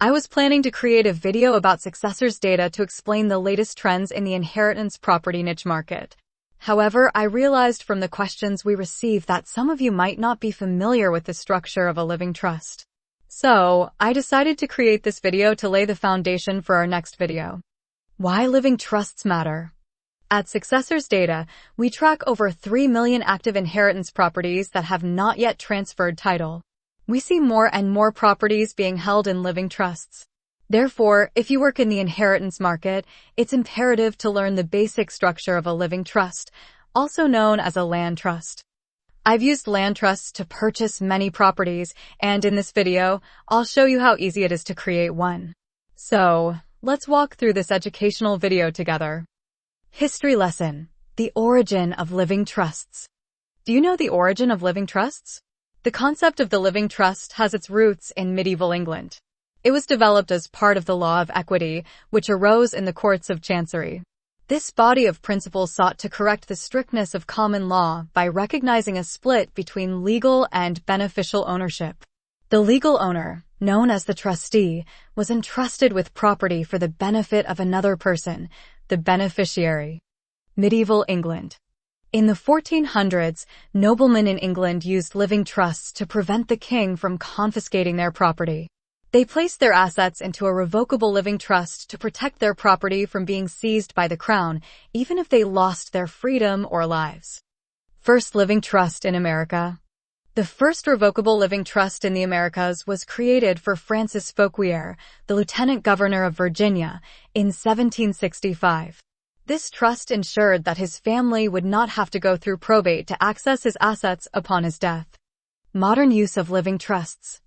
I was planning to create a video about successors data to explain the latest trends in the inheritance property niche market. However, I realized from the questions we received that some of you might not be familiar with the structure of a living trust. So, I decided to create this video to lay the foundation for our next video. Why living trusts matter. At Successors Data, we track over 3 million active inheritance properties that have not yet transferred title. We see more and more properties being held in living trusts. Therefore, if you work in the inheritance market, it's imperative to learn the basic structure of a living trust, also known as a land trust. I've used land trusts to purchase many properties, and in this video, I'll show you how easy it is to create one. So, let's walk through this educational video together. History lesson: the origin of living trusts. Do you know the origin of living trusts? The concept of the living trust has its roots in medieval England. It was developed as part of the law of equity, which arose in the courts of chancery. This body of principles sought to correct the strictness of common law by recognizing a split between legal and beneficial ownership. The legal owner, known as the trustee, was entrusted with property for the benefit of another person, the beneficiary. Medieval England. In the 1400s, noblemen in England used living trusts to prevent the king from confiscating their property. They placed their assets into a revocable living trust to protect their property from being seized by the crown, even if they lost their freedom or lives. First living trust in America. The first revocable living trust in the Americas was created for Francis Fauquier, the Lieutenant Governor of Virginia, in 1765. This trust ensured that his family would not have to go through probate to access his assets upon his death. Modern use of living trusts.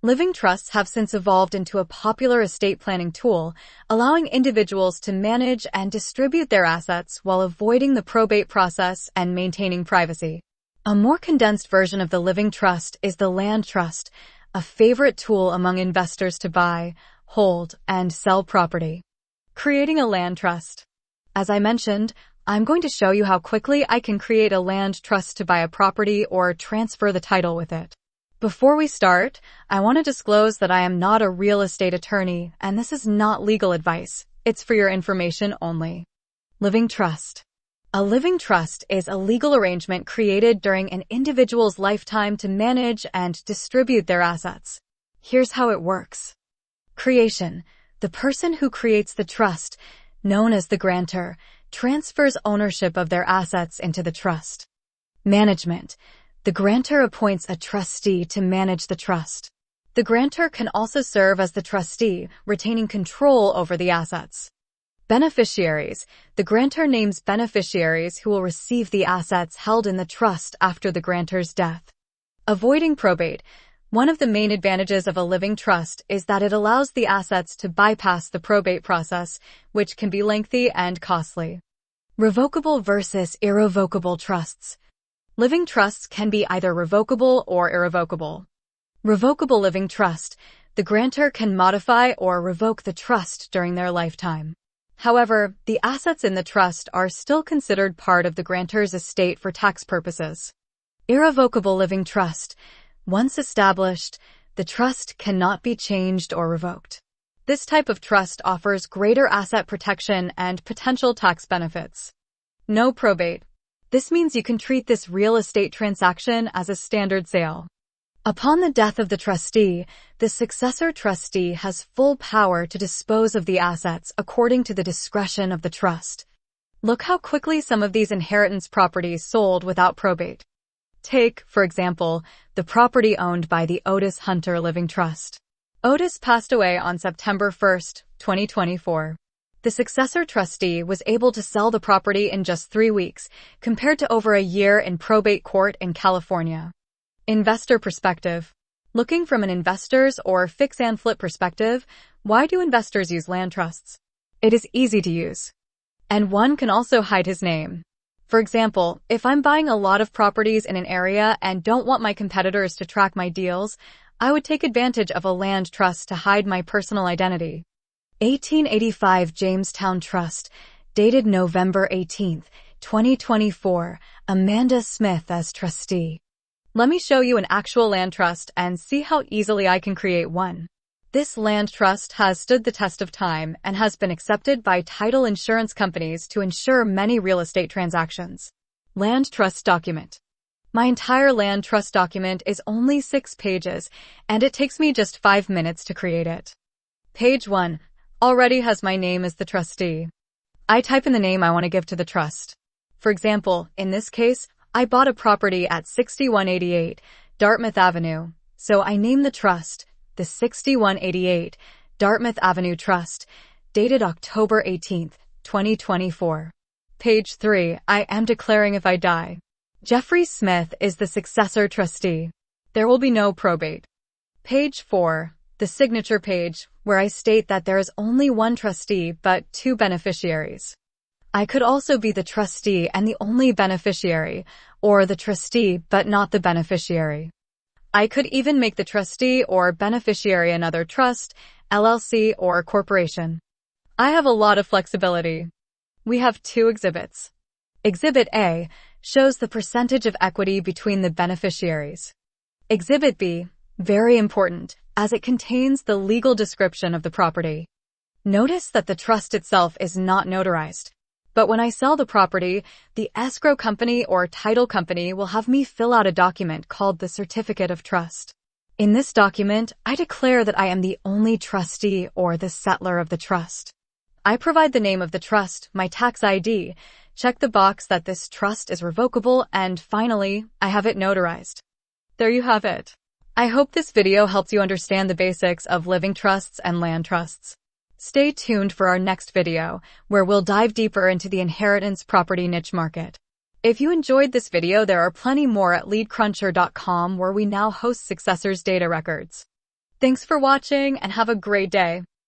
Living trusts have since evolved into a popular estate planning tool, allowing individuals to manage and distribute their assets while avoiding the probate process and maintaining privacy. A more condensed version of the living trust is the land trust, a favorite tool among investors to buy, hold, and sell property. Creating a land trust. As I mentioned, I'm going to show you how quickly I can create a land trust to buy a property or transfer the title with it. Before we start, I want to disclose that I am not a real estate attorney, and this is not legal advice. It's for your information only. Living trust. A living trust is a legal arrangement created during an individual's lifetime to manage and distribute their assets. Here's how it works. Creation. The person who creates the trust, known as the grantor, transfers ownership of their assets into the trust. Management. The grantor appoints a trustee to manage the trust. The grantor can also serve as the trustee, retaining control over the assets. Beneficiaries. The grantor names beneficiaries who will receive the assets held in the trust after the grantor's death. Avoiding probate. One of the main advantages of a living trust is that it allows the assets to bypass the probate process, which can be lengthy and costly. Revocable versus irrevocable trusts. Living trusts can be either revocable or irrevocable. Revocable living trust. The grantor can modify or revoke the trust during their lifetime. However, the assets in the trust are still considered part of the grantor's estate for tax purposes. Irrevocable living trust. Once established, the trust cannot be changed or revoked. This type of trust offers greater asset protection and potential tax benefits. No probate. This means you can treat this real estate transaction as a standard sale. Upon the death of the trustee, the successor trustee has full power to dispose of the assets according to the discretion of the trust. Look how quickly some of these inheritance properties sold without probate. Take, for example, the property owned by the Otis Hunter Living Trust. Otis passed away on September 1, 2024. The successor trustee was able to sell the property in just 3 weeks, compared to over a year in probate court in California. Investor perspective. Looking from an investor's or fix and flip perspective, why do investors use land trusts? It is easy to use. And one can also hide his name. For example, if I'm buying a lot of properties in an area and don't want my competitors to track my deals, I would take advantage of a land trust to hide my personal identity. 1885 Jamestown Trust, dated November 18, 2024, Amanda Smith as trustee. Let me show you an actual land trust and see how easily I can create one. This land trust has stood the test of time and has been accepted by title insurance companies to insure many real estate transactions. Land trust document. My entire land trust document is only 6 pages, and it takes me just 5 minutes to create it. Page 1 already has my name as the trustee. I type in the name I want to give to the trust. For example, in this case, I bought a property at 6188 Dartmouth Avenue, so I name the trust the 6188 Dartmouth Avenue Trust, dated October 18, 2024. Page 3, I am declaring if I die. Jeffrey Smith is the successor trustee. There will be no probate. Page 4, the signature page, where I state that there is only one trustee but 2 beneficiaries. I could also be the trustee and the only beneficiary, or the trustee but not the beneficiary. I could even make the trustee or beneficiary another trust, LLC, or corporation. I have a lot of flexibility. We have 2 exhibits. Exhibit A shows the percentage of equity between the beneficiaries. Exhibit B, very important, as it contains the legal description of the property. Notice that the trust itself is not notarized. But when I sell the property, the escrow company or title company will have me fill out a document called the Certificate of Trust. In this document, I declare that I am the only trustee or the settlor of the trust. I provide the name of the trust, my tax ID, check the box that this trust is revocable, and finally, I have it notarized. There you have it. I hope this video helps you understand the basics of living trusts and land trusts. Stay tuned for our next video, where we'll dive deeper into the inheritance property niche market. If you enjoyed this video, there are plenty more at leadcruncher.com, where we now host successors' data records. Thanks for watching and have a great day.